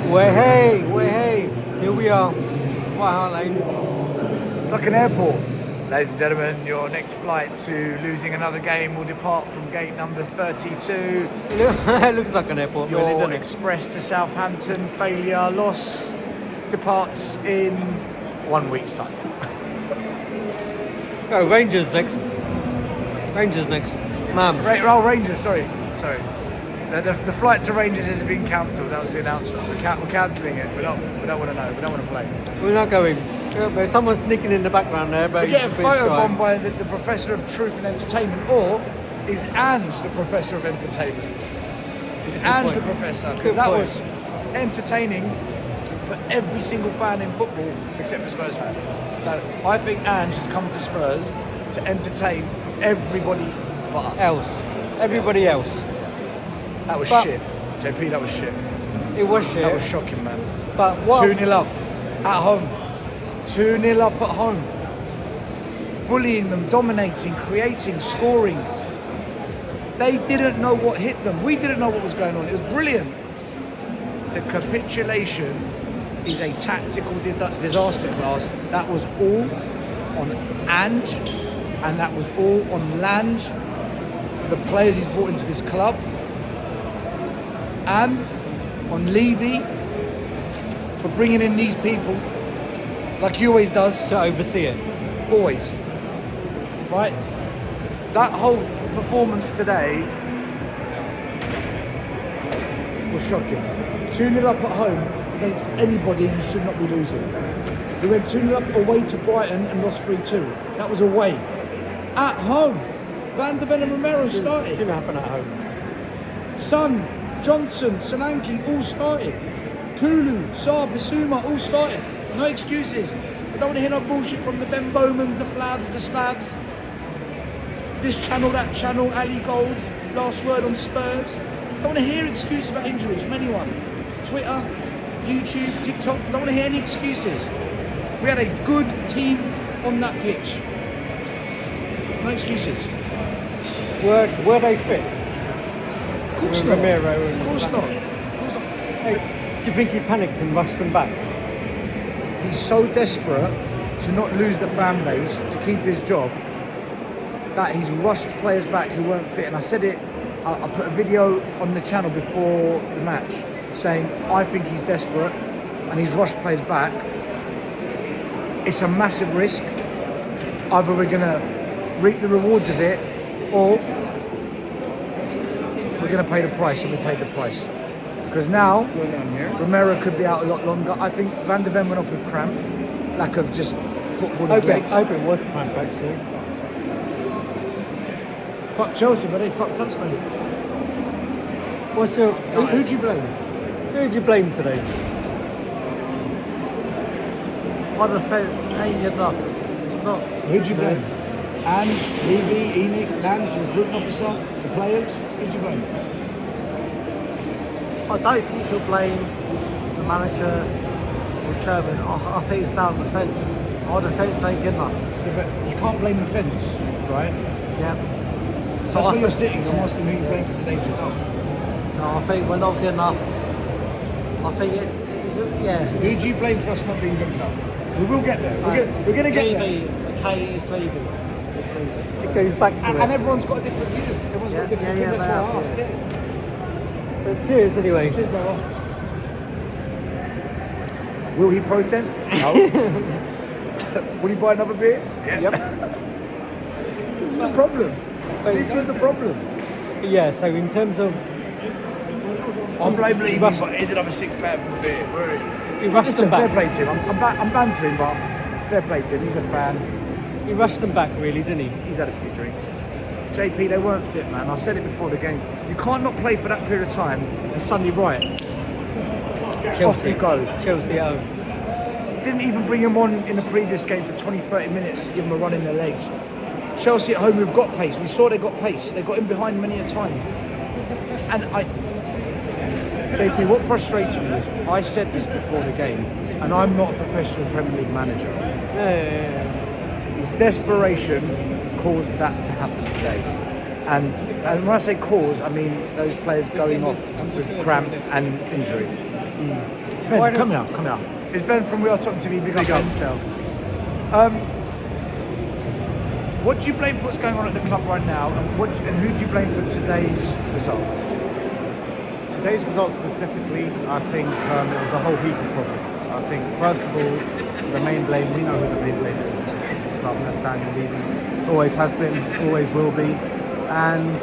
Hey, here we are. White Hart Lane. It's like an airport. Ladies and gentlemen, your next flight to losing another game will depart from gate number 32. It looks like an airport, Your really, doesn't it? express to Southampton failure loss departs in 1 week's time. Oh, Rangers next. Ma'am. Rangers, sorry. The flight to Rangers has been cancelled. That was the announcement. We're cancelling it. We don't want to know. We don't want to play. We're not going. There's someone sneaking in the background there, but We get a photo bomb by the Professor of Truth and Entertainment, or is Ange the Professor of Entertainment? Is Ange the Professor? Because that was entertaining for every single fan in football except for Spurs fans. So I think Ange has come to Spurs to entertain everybody but us. Everybody else. That was shit. JP, that was shit. It was shit. That was shocking, man. But what? 2-0 up at home. 2-0 up at home. Bullying them, dominating, creating, scoring. They didn't know what hit them. We didn't know what was going on. It was brilliant. The capitulation is a tactical disaster class. That was all on Ange, and that was all on Lange, for the players he's brought into this club, and on Levy for bringing in these people like he always does. To oversee it. Always. Right? That whole performance today was shocking. 2-0 up at home against anybody you should not be losing. We went 2-0 up away to Brighton and lost 3-2. That was away. At home, Van de Ven and Romero started. It didn't happen at home. Son, Johnson, Solanke all started. Kulu, Saar, Bissouma all started. No excuses. I don't want to hear no bullshit from the Ben Bowmans, the Flabs, the Spabs. This channel, that channel, Ali Golds, last word on Spurs. I don't want to hear excuses about injuries from anyone. Twitter, YouTube, TikTok, I don't want to hear any excuses. We had a good team on that pitch. No excuses. Were they fit? Of course not. Romero Of and course not. Hey, do you think he panicked and rushed them back? He's so desperate to not lose the fan base, to keep his job, that he's rushed players back who weren't fit. And I said it, I put a video on the channel before the match saying I think he's desperate and he's rushed players back. It's a massive risk. Either we're going to reap the rewards of it, or we're going to pay the price, and we paid the price. Because now, Romero could be out a lot longer. I think Van de Ven went off with cramp, lack of just football in his legs. I hope it was cramp, actually. Fuck Chelsea, but they fucked us, mate. Who do you blame? Who do you blame today? On the fence, ain't good enough. It's not. Who do you blame? Ange, Levy, Enoch, Lange, the recruitment officer, the players. Who do you blame? I don't think you can blame the manager or the chairman. I think it's down the fence. On the fence ain't good enough. Yeah, but you can't blame the fence, right? Yeah. So that's where you're sitting. I'm asking who you blame for today's result. So I think we're not good enough. I think yeah. Who do you blame for us not being good enough? We will get there. We're going to get there. The K is leaving. It goes back to And everyone's got a different view. Everyone's got a different view. That's why I asked. Yeah. But cheers anyway. Cheers, brother. Will he protest? No. Will he buy another beer? Yeah. Yep. This is the problem. This is the problem. Yeah, so in terms of... I blame Levy, but here's another £6 from the beer. He rushed Listen, them fair back. play to him. I'm bantering, but fair play to him. He's a fan. He rushed them back, really, didn't he? He's had a few drinks. JP, they weren't fit, man. I said it before the game. You can't not play for that period of time and suddenly, right, off you go. Chelsea at home. Didn't even bring him on in the previous game for 20, 30 minutes to give him a run in their legs. Chelsea at home, we've got pace. We saw they got pace. They got in behind many a time. And JP, what frustrates me is, I said this before the game, and I'm not a professional Premier League manager. Yeah. His desperation caused that to happen today. And when I say cause, I mean those players going off with cramp and injury. Ben, Why come does- here, come here. It's Ben from We Are Tottenham TV. Big up, Ben still. What do you blame for what's going on at the club right now, and who do you blame for today's result? Today's result specifically, I think it was a whole heap of problems. I think, first of all, the main blame, we know who the main blame is. It's club, and that's Daniel Levy. Always has been, always will be. And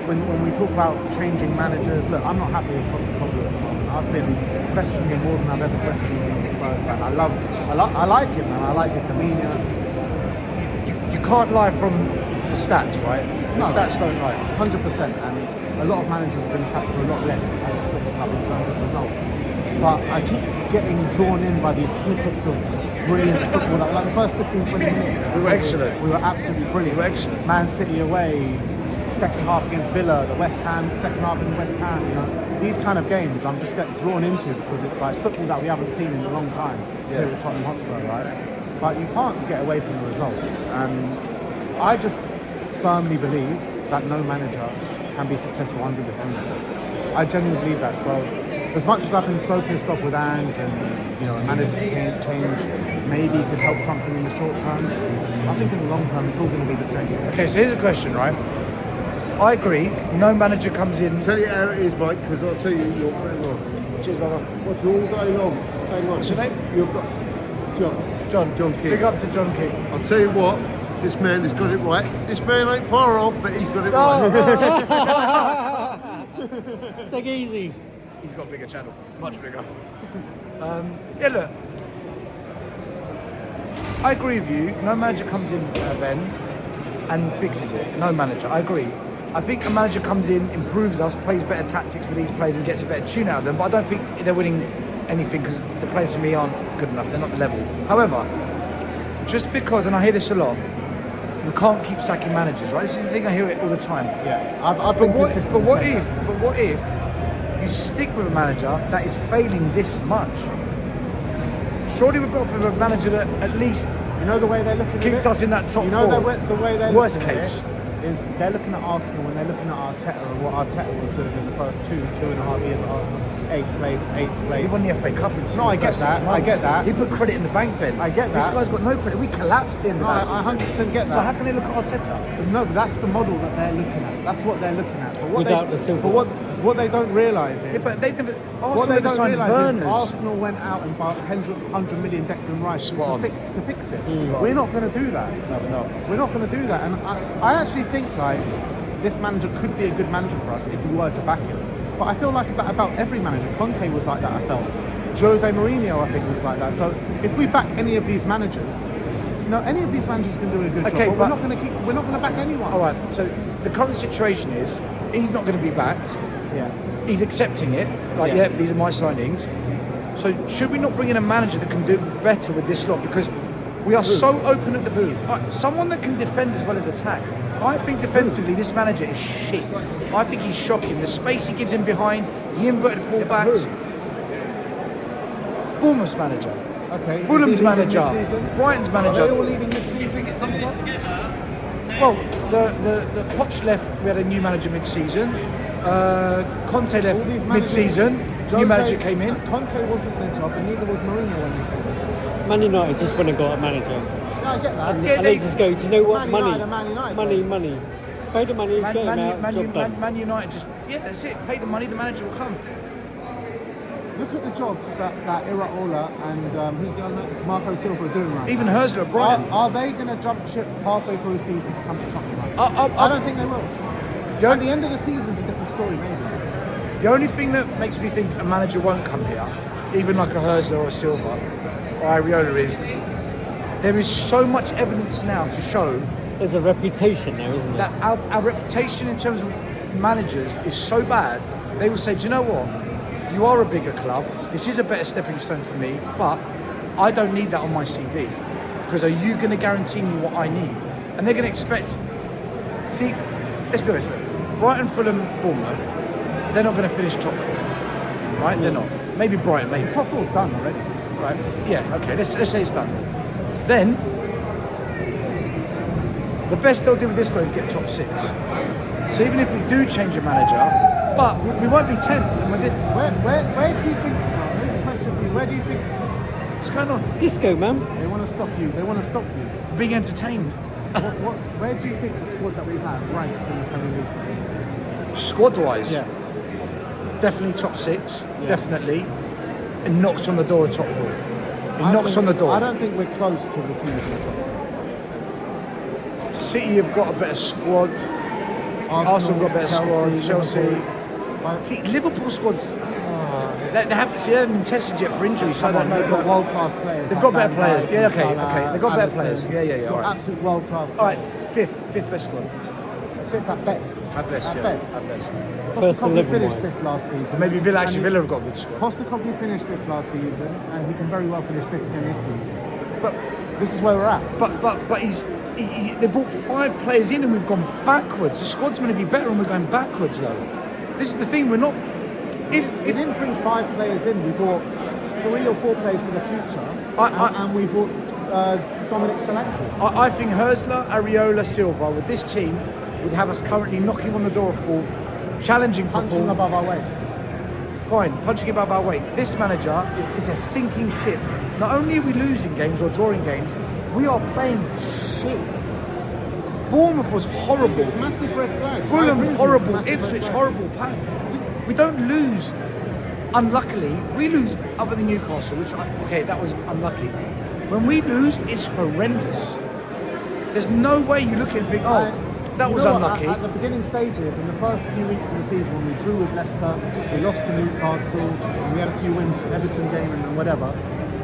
when we talk about changing managers, look, I'm not happy with Postecoglou at the moment. I've been questioning him more than I've ever questioned him as a Spurs fan. I like him, and I like his demeanour. You can't lie from the stats, right? The stats don't lie. 100%, and a lot of managers have been sacked for a lot less at this football club in terms of results. But I keep getting drawn in by these snippets of brilliant football. Like the first 15-20 minutes, We were excellent. We were absolutely brilliant. We were excellent. Man City away, second half against Villa, the West Ham, second half in West Ham. You know, these kind of games I'm just getting drawn into because it's like football that we haven't seen in a long time here at Tottenham Hotspur, right? But you can't get away from the results. And I just firmly believe that no manager can be successful under this ownership. I genuinely believe that. So, as much as I've been so pissed off with Ange and a manager change maybe could help something in the short term, I think in the long term it's all going to be the same. Okay, so here's a question, right? I agree. No manager comes in. Tell you how it is, mate, because I'll tell you, you're hang on. Cheers, brother. Watch you all day long. Hang on. What's your name? You've got John King. Big up to John King. I'll tell you what, this man has got it right. This man ain't far off, but he's got it right. Take it easy. He's got a bigger channel, much bigger. Yeah, look. I agree with you. No manager comes in, Ben, and fixes it. No manager. I agree. I think a manager comes in, improves us, plays better tactics with these players and gets a better tune out of them, but I don't think they're winning anything because the players for me aren't good enough. They're not the level. However, just because, and I hear this a lot, we can't keep sacking managers, right? This is the thing, I hear it all the time. Yeah, I've been consistent. But what if you stick with a manager that is failing this much? Surely we've got for a manager that at least You know the way they're looking at it? keeps us in that top You know four. the way they're Worst looking case. at it is they're looking at Arsenal and they're looking at Arteta and what Arteta was doing in the first two and a half years at Arsenal. Eighth place. He won the FA Cup in No, I the get first 6 that. months. I get that. He put credit in the bank, Ben. I get This that. guy's got no credit. We collapsed at the end No, of I that season. 100% get that. So how can they look at Arteta? No, but that's the model that they're looking at. That's what they're looking at. But what Without the silver. But what they don't realise is... Yeah, but they never. What Arsenal they never don't signed realise is Werner. Arsenal went out and bought 100 million Declan Rice Spot on. to fix it. Spot We're on. not going to do that. No, we're not. We're not going to do that. And I actually think like this manager could be a good manager for us if we were to back him. But I feel like about every manager. Conte was like that, I felt. Jose Mourinho, I think, was like that. So if we back any of these managers, any of these managers can do a good Okay, job. But but- we're not going to back anyone. All right. So the current situation is he's not going to be backed. Yeah. He's accepting it. Like, Yeah. these are my signings. So should we not bring in a manager that can do better with this lot? Because we are so open at the boot. Someone that can defend as well as attack. I think defensively this manager is shit. I think he's shocking. The space he gives in behind, the inverted fullbacks. Bournemouth's manager. Okay. is Fulham's he leaving manager. mid-season? Brighton's manager. Are they all leaving mid-season to come to us? Well, the Poch left. We had a new manager mid-season. Conte All left these managers- mid-season. New Jose- manager came in. Conte wasn't in the job, and neither was Mourinho when he came in. Man United just went and got a manager. Yeah, I get that. Yeah, And they just go, do you know what? Man United are Man United, Money. Pay the money, get him out, job done. Man United just that's it. Pay the money, the manager will come. Look at the jobs that Iraola and who's the other man? Marco Silva are doing right Even now. Herzler at Brighton. Are they going to jump ship halfway through the season to come to Tottenham? I I don't think they will. Yeah. At the end of the season is a different story, maybe. The only thing that makes me think a manager won't come here, even like a Herzler or a Silva or Areola, is there is so much evidence now to show There's a reputation there, isn't there? that our reputation in terms of managers is so bad. They will say, do you know what? You are a bigger club. This is a better stepping stone for me, but I don't need that on my CV. Because are you going to guarantee me what I need? And they're going to expect... See, let's be honest. Brighton, Fulham, Bournemouth, they're not going to finish top four. Right? They're not. Maybe Brighton, maybe. Top four's done already. Right? Yeah, okay, let's say it's done. Then, the best they'll do with this though is get top six. So even if we do change a manager, but we won't be 10th. And Where do you think, here's a question for Where do you think What's going on? Disco, man. they want to stop you? They want to stop you. Being entertained. Where do you think the squad that we have ranks in the Premier League? Squad-wise, Yeah. definitely top 6. Yeah. Definitely. It knocks on the door of top 4. It knocks on the door. I don't think we're close to the teams in the top. City have got a better squad. Arsenal got a better squad. Chelsea. Liverpool. See, Liverpool squads. They haven't been tested yet for injury, so I don't know. They've got world-class players. They've like got better Van players. Dijk Yeah, and okay. Salah, They've got better Alisson. players. Yeah. They've got All right. absolute world-class All right. players. Fifth best squad. Fifth at best. At best. At Yeah. best. At best. First Postecoglou 11 finished wise. fifth last season. Maybe Villa. Actually, And Villa have got a good squad. Postecoglou finished fifth last season, and he can very well finish fifth again this season. But This is where we're at. they brought 5 players in and we've gone backwards. The squad's going to be better and we're going backwards though. This is the thing. We're not. We didn't bring 5 players in. We bought 3 or 4 players for the future, and we bought Dominic Solanke. I think Herzler, Areola, Silva with this team would have us currently knocking on the door of 4th, challenging for Punching 4th. above our weight. Fine, punching above our weight. This manager is a sinking ship. Not only are we losing games or drawing games, we are playing shit. Bournemouth was horrible. It's massive red flags. I agree Fulham with you, horrible. it's massive red Ipswich flags. horrible. We don't lose. Unluckily, we lose other than Newcastle, that was unlucky. When we lose, it's horrendous. There's no way you look at it and think, that You was know what, unlucky. At the beginning stages, in the first few weeks of the season, when we drew with Leicester, we lost to Newcastle, and we had a few wins, Everton game and whatever.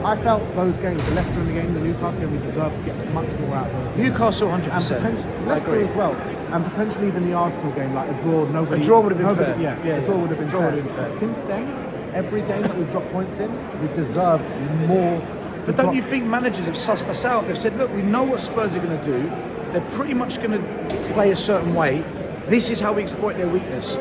I felt those games, the Leicester in the game, the Newcastle game, we deserved to get much more out of those. Newcastle, 100%. And potentially I Leicester agree. as well, and potentially even the Arsenal game, like a draw. Nobody. A draw would have been nobody- fair. Yeah, Yeah, a draw would have been draw fair. would have been fair. Since then, every game that we've dropped points in, we've deserved more. But don't you think managers have sussed us out? They've said, look, we know what Spurs are going to do. They're pretty much going to play a certain way. This is how we exploit their weakness.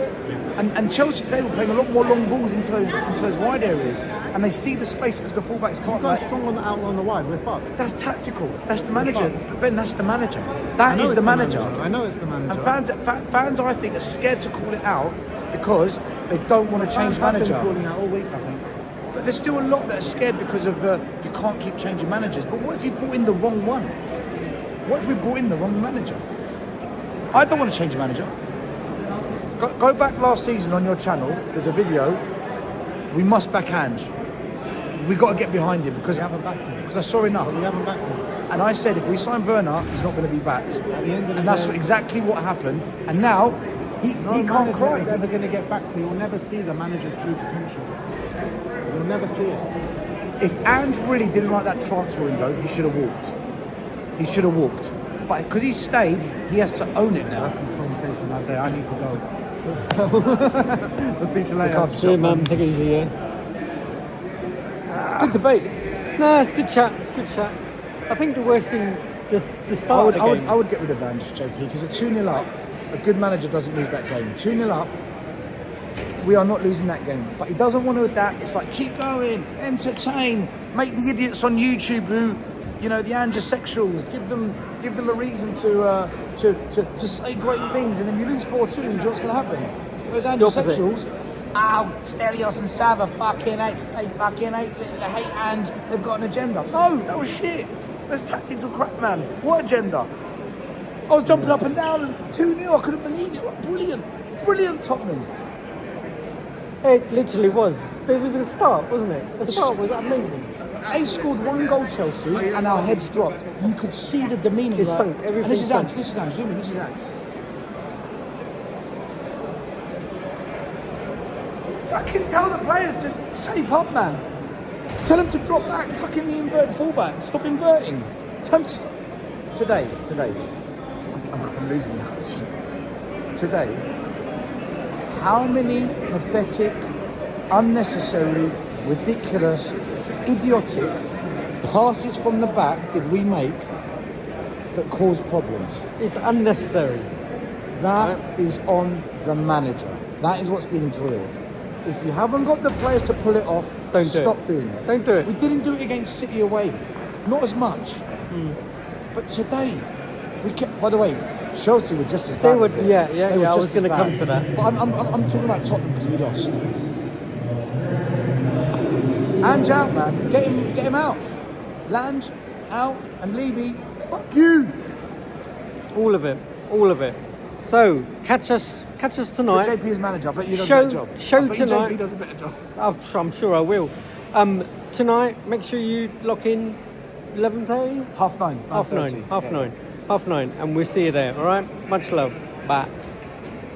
And Chelsea today were playing a lot more long balls into those wide areas. And they see the space because the fullbacks can't. We're strong on the out on the wide. We're fucked. That's tactical. That's the manager. Ben, that's the manager. I That know is it's the manager. I know it's the manager. And fans, I think, are scared to call it out because they don't want to change Fans have been manager. calling out all week, I think. But there's still a lot that are scared because of you can't keep changing managers. But what if you brought in the wrong one? What if we brought in the wrong manager? I don't want to change a manager. Go back last season on your channel. There's a video. We must back Ange. We got to get behind him because We haven't backed him. I saw enough. But we haven't backed him. And I said if we sign Werner, he's not going to be backed. At the end of the And that's day, exactly what happened. And now he can't manager cry. is ever going to get back, so you'll never see the manager's true potential. You'll never see it. If Ange really didn't like that transfer window, he should have walked. He should have walked. But because he stayed, he has to own it now. That's some conversation that day. I need to go. But still, we'll speak to you later. See you, man. Take it easy, yeah. Good debate. No, it's good chat. It's good chat. I think the worst thing, the start of the game. I would get rid of Ange, JP, because at 2-0 up, a good manager doesn't lose that game. 2-0 up, we are not losing that game. But he doesn't want to adapt. It's like, keep going, entertain, make the idiots on YouTube who, the Ange-sexuals, give them a reason to say great things, and then you lose 4-2, and you know what's going to happen? Those Ange-sexuals, Stelios and Sava fucking hate, they hate Ange, they've got an agenda. No, that was shit. Those tactics were crap, man. What agenda? I was jumping up and down and 2-0, I couldn't believe it. Brilliant Tottenham. It literally was. It was a start, wasn't it? The start was amazing. They scored 1 goal, Chelsea, and our heads dropped. You could see the demeanour. It sunk, everything And this is sunk. Ange, zoom in, this is Ange. Fucking tell the players to shape up, man. Tell them to drop back, tuck in the inverted fullback, stop inverting. Tell them to stop. Today, I'm losing it. Today, how many pathetic, unnecessary, ridiculous, idiotic passes from the back did we make that caused problems? It's unnecessary. That is on the manager. That is what's being drilled. If you haven't got the players to pull it off, Don't do stop it. doing it. Don't do it. We didn't do it against City away. Not as much. But today, we kept, by the way, Chelsea were just as bad. They were, as it. yeah. They were I was just going to as come bad. to that. But I'm talking about Tottenham because we lost. Ange out, man. Get him out. Lange out and Levy. Fuck you. All of it. So catch us tonight. JP is manager, but you does Show- a better job. show I bet you tonight. JP does a better job. I'm sure I will. Tonight, make sure you lock in 11:30, Half nine. half 9:30. nine, half nine, and we'll see you there. All right. Much love. Bye.